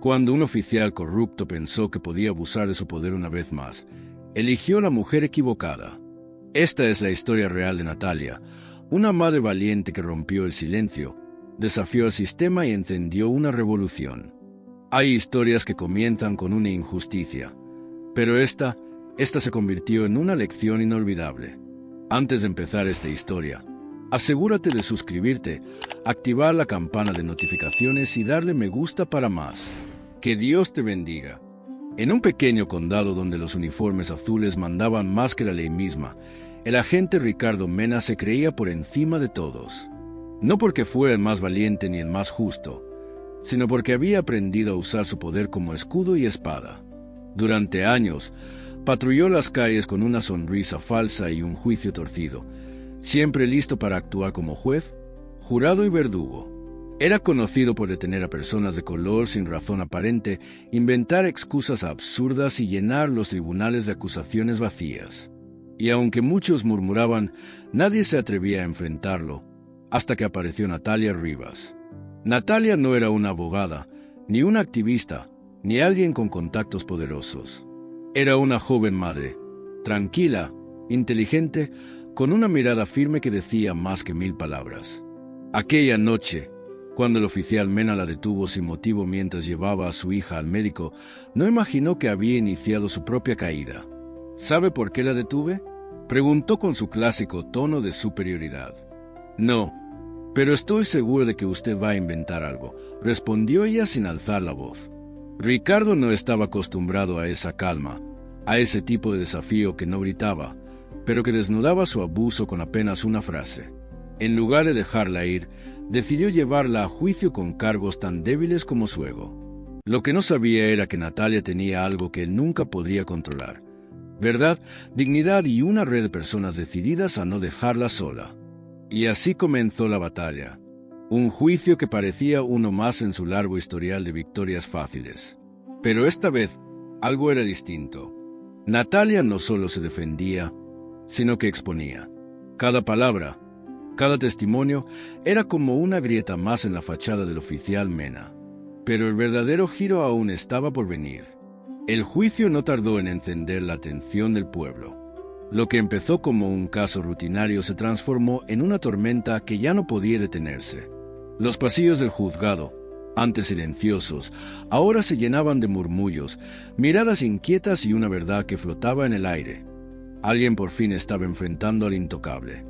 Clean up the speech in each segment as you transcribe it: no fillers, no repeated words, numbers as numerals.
Cuando un oficial corrupto pensó que podía abusar de su poder una vez más, eligió la mujer equivocada. Esta es la historia real de Natalia, una madre valiente que rompió el silencio, desafió al sistema y encendió una revolución. Hay historias que comienzan con una injusticia, pero esta se convirtió en una lección inolvidable. Antes de empezar esta historia, asegúrate de suscribirte, activar la campana de notificaciones y darle me gusta para más. Que Dios te bendiga. En un pequeño condado donde los uniformes azules mandaban más que la ley misma, el agente Ricardo Mena se creía por encima de todos. No porque fuera el más valiente ni el más justo, sino porque había aprendido a usar su poder como escudo y espada. Durante años, patrulló las calles con una sonrisa falsa y un juicio torcido, siempre listo para actuar como juez, jurado y verdugo. Era conocido por detener a personas de color sin razón aparente, inventar excusas absurdas y llenar los tribunales de acusaciones vacías. Y aunque muchos murmuraban, nadie se atrevía a enfrentarlo, hasta que apareció Natalia Rivas. Natalia no era una abogada, ni una activista, ni alguien con contactos poderosos. Era una joven madre, tranquila, inteligente, con una mirada firme que decía más que 1000 palabras. Aquella noche, cuando el oficial Mena la detuvo sin motivo mientras llevaba a su hija al médico, no imaginó que había iniciado su propia caída. ¿Sabe por qué la detuve?, preguntó con su clásico tono de superioridad. No, pero estoy seguro de que usted va a inventar algo, respondió ella sin alzar la voz. Ricardo no estaba acostumbrado a esa calma, a ese tipo de desafío que no gritaba, pero que desnudaba su abuso con apenas una frase. En lugar de dejarla ir, decidió llevarla a juicio con cargos tan débiles como su ego. Lo que no sabía era que Natalia tenía algo que él nunca podría controlar: verdad, dignidad y una red de personas decididas a no dejarla sola. Y así comenzó la batalla. Un juicio que parecía uno más en su largo historial de victorias fáciles. Pero esta vez, algo era distinto. Natalia no solo se defendía, sino que exponía. Cada palabra, cada testimonio, era como una grieta más en la fachada del oficial Mena. Pero el verdadero giro aún estaba por venir. El juicio no tardó en encender la atención del pueblo. Lo que empezó como un caso rutinario se transformó en una tormenta que ya no podía detenerse. Los pasillos del juzgado, antes silenciosos, ahora se llenaban de murmullos, miradas inquietas y una verdad que flotaba en el aire. Alguien por fin estaba enfrentando al intocable.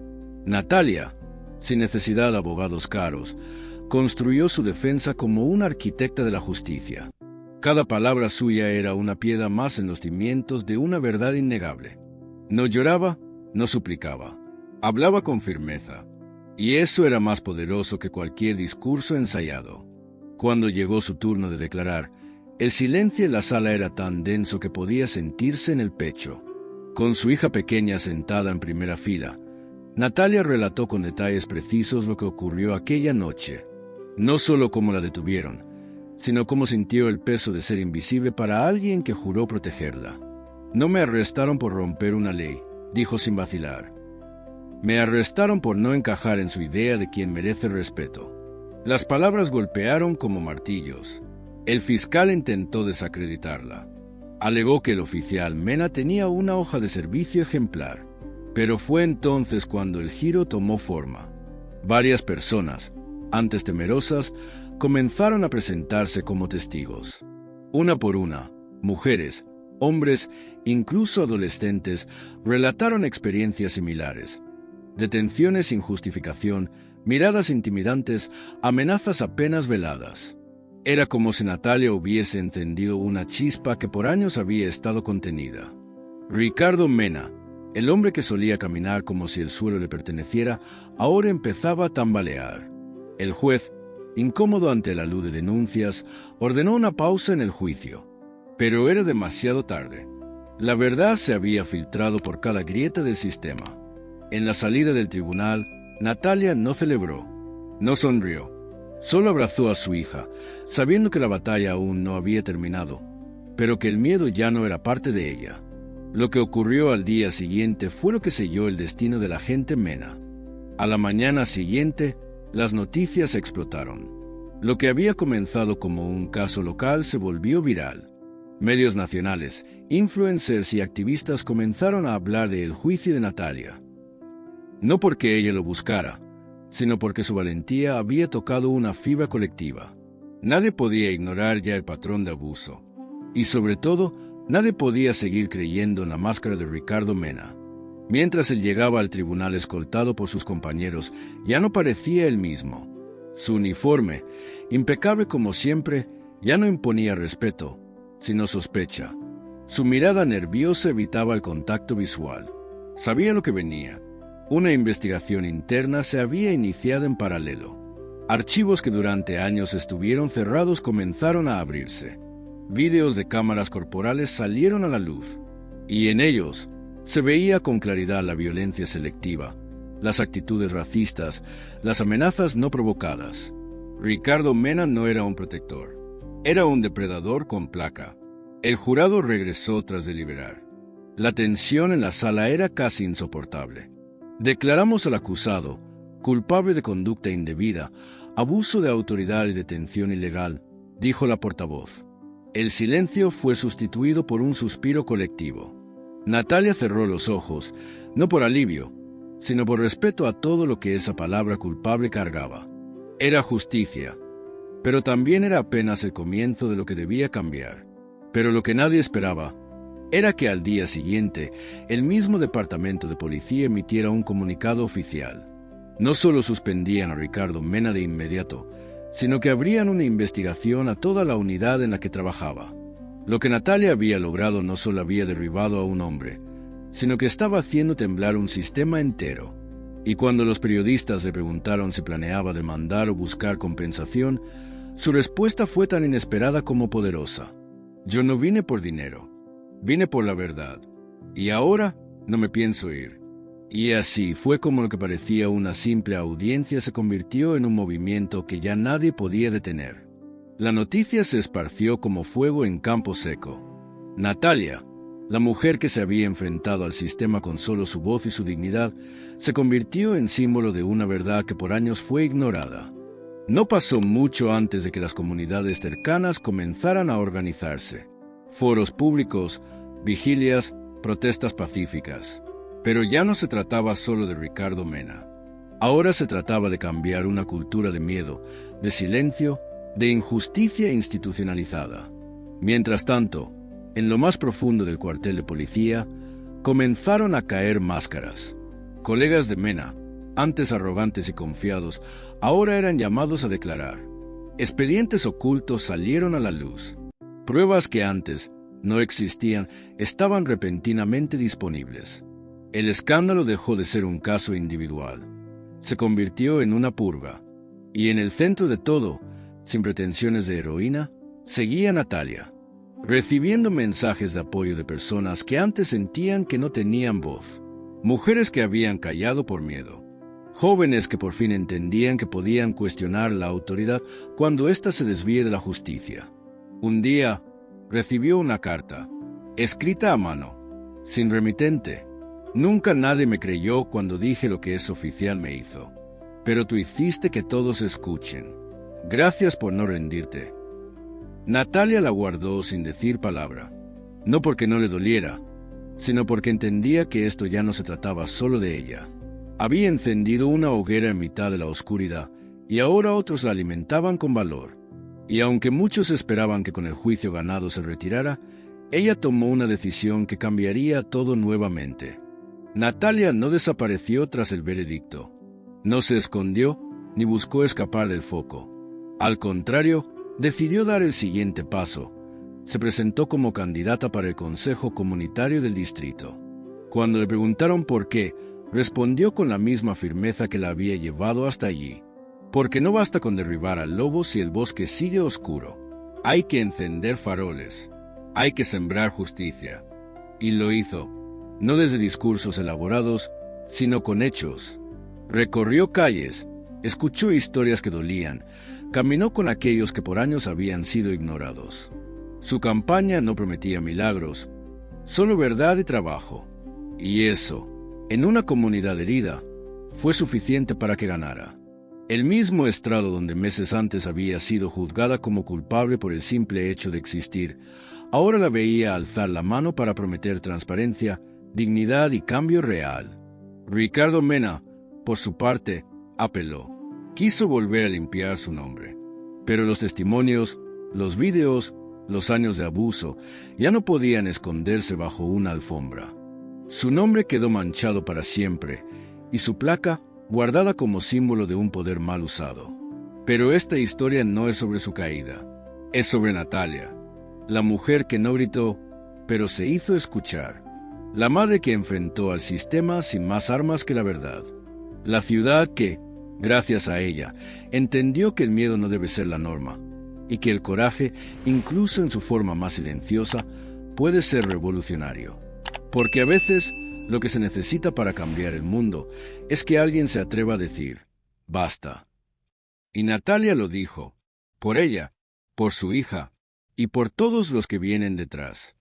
Natalia, sin necesidad de abogados caros, construyó su defensa como una arquitecta de la justicia. Cada palabra suya era una piedra más en los cimientos de una verdad innegable. No lloraba, no suplicaba. Hablaba con firmeza. Y eso era más poderoso que cualquier discurso ensayado. Cuando llegó su turno de declarar, el silencio en la sala era tan denso que podía sentirse en el pecho. Con su hija pequeña sentada en primera fila, Natalia relató con detalles precisos lo que ocurrió aquella noche. No solo cómo la detuvieron, sino cómo sintió el peso de ser invisible para alguien que juró protegerla. No me arrestaron por romper una ley, dijo sin vacilar. Me arrestaron por no encajar en su idea de quien merece respeto. Las palabras golpearon como martillos. El fiscal intentó desacreditarla. Alegó que el oficial Mena tenía una hoja de servicio ejemplar. Pero fue entonces cuando el giro tomó forma. Varias personas, antes temerosas, comenzaron a presentarse como testigos. Una por una, mujeres, hombres, incluso adolescentes, relataron experiencias similares. Detenciones sin justificación, miradas intimidantes, amenazas apenas veladas. Era como si Natalia hubiese encendido una chispa que por años había estado contenida. Ricardo Mena, el hombre que solía caminar como si el suelo le perteneciera, ahora empezaba a tambalear. El juez, incómodo ante la luz de denuncias, ordenó una pausa en el juicio. Pero era demasiado tarde. La verdad se había filtrado por cada grieta del sistema. En la salida del tribunal, Natalia no celebró, no sonrió. Solo abrazó a su hija, sabiendo que la batalla aún no había terminado, pero que el miedo ya no era parte de ella. Lo que ocurrió al día siguiente fue lo que selló el destino del agente Mena. A la mañana siguiente, las noticias explotaron. Lo que había comenzado como un caso local se volvió viral. Medios nacionales, influencers y activistas comenzaron a hablar del juicio de Natalia. No porque ella lo buscara, sino porque su valentía había tocado una fibra colectiva. Nadie podía ignorar ya el patrón de abuso. Y sobre todo, nadie podía seguir creyendo en la máscara de Ricardo Mena. Mientras él llegaba al tribunal escoltado por sus compañeros, ya no parecía el mismo. Su uniforme, impecable como siempre, ya no imponía respeto, sino sospecha. Su mirada nerviosa evitaba el contacto visual. Sabía lo que venía. Una investigación interna se había iniciado en paralelo. Archivos que durante años estuvieron cerrados comenzaron a abrirse. Vídeos de cámaras corporales salieron a la luz, y en ellos se veía con claridad la violencia selectiva, las actitudes racistas, las amenazas no provocadas. Ricardo Mena no era un protector, era un depredador con placa. El jurado regresó tras deliberar. La tensión en la sala era casi insoportable. Declaramos al acusado culpable de conducta indebida, abuso de autoridad y detención ilegal, dijo la portavoz. El silencio fue sustituido por un suspiro colectivo. Natalia cerró los ojos, no por alivio, sino por respeto a todo lo que esa palabra culpable cargaba. Era justicia, pero también era apenas el comienzo de lo que debía cambiar. Pero lo que nadie esperaba era que al día siguiente el mismo departamento de policía emitiera un comunicado oficial. No solo suspendían a Ricardo Mena de inmediato, sino que abrían una investigación a toda la unidad en la que trabajaba. Lo que Natalia había logrado no solo había derribado a un hombre, sino que estaba haciendo temblar un sistema entero. Y cuando los periodistas le preguntaron si planeaba demandar o buscar compensación, su respuesta fue tan inesperada como poderosa. Yo no vine por dinero, vine por la verdad, y ahora no me pienso ir. Y así fue como lo que parecía una simple audiencia se convirtió en un movimiento que ya nadie podía detener. La noticia se esparció como fuego en campo seco. Natalia, la mujer que se había enfrentado al sistema con solo su voz y su dignidad, se convirtió en símbolo de una verdad que por años fue ignorada. No pasó mucho antes de que las comunidades cercanas comenzaran a organizarse. Foros públicos, vigilias, protestas pacíficas. Pero ya no se trataba solo de Ricardo Mena. Ahora se trataba de cambiar una cultura de miedo, de silencio, de injusticia institucionalizada. Mientras tanto, en lo más profundo del cuartel de policía, comenzaron a caer máscaras. Colegas de Mena, antes arrogantes y confiados, ahora eran llamados a declarar. Expedientes ocultos salieron a la luz. Pruebas que antes no existían estaban repentinamente disponibles. El escándalo dejó de ser un caso individual. Se convirtió en una purga. Y en el centro de todo, sin pretensiones de heroína, seguía Natalia, recibiendo mensajes de apoyo de personas que antes sentían que no tenían voz. Mujeres que habían callado por miedo. Jóvenes que por fin entendían que podían cuestionar la autoridad cuando ésta se desvíe de la justicia. Un día, recibió una carta, escrita a mano, sin remitente. Nunca nadie me creyó cuando dije lo que ese oficial me hizo. Pero tú hiciste que todos escuchen. Gracias por no rendirte. Natalia la guardó sin decir palabra. No porque no le doliera, sino porque entendía que esto ya no se trataba solo de ella. Había encendido una hoguera en mitad de la oscuridad, y ahora otros la alimentaban con valor. Y aunque muchos esperaban que con el juicio ganado se retirara, ella tomó una decisión que cambiaría todo nuevamente. Natalia no desapareció tras el veredicto. No se escondió ni buscó escapar del foco. Al contrario, decidió dar el siguiente paso. Se presentó como candidata para el Consejo Comunitario del Distrito. Cuando le preguntaron por qué, respondió con la misma firmeza que la había llevado hasta allí. Porque no basta con derribar al lobo si el bosque sigue oscuro. Hay que encender faroles. Hay que sembrar justicia. Y lo hizo. No desde discursos elaborados, sino con hechos. Recorrió calles, escuchó historias que dolían, caminó con aquellos que por años habían sido ignorados. Su campaña no prometía milagros, solo verdad y trabajo. Y eso, en una comunidad herida, fue suficiente para que ganara. El mismo estrado donde meses antes había sido juzgada como culpable por el simple hecho de existir, ahora la veía alzar la mano para prometer transparencia, dignidad y cambio real. Ricardo Mena, por su parte, apeló. Quiso volver a limpiar su nombre. Pero los testimonios, los vídeos, los años de abuso, ya no podían esconderse bajo una alfombra. Su nombre quedó manchado para siempre, y su placa guardada como símbolo de un poder mal usado. Pero esta historia no es sobre su caída, es sobre Natalia, la mujer que no gritó, pero se hizo escuchar, la madre que enfrentó al sistema sin más armas que la verdad, la ciudad que, gracias a ella, entendió que el miedo no debe ser la norma, y que el coraje, incluso en su forma más silenciosa, puede ser revolucionario. Porque a veces lo que se necesita para cambiar el mundo es que alguien se atreva a decir, basta. Y Natalia lo dijo, por ella, por su hija y por todos los que vienen detrás.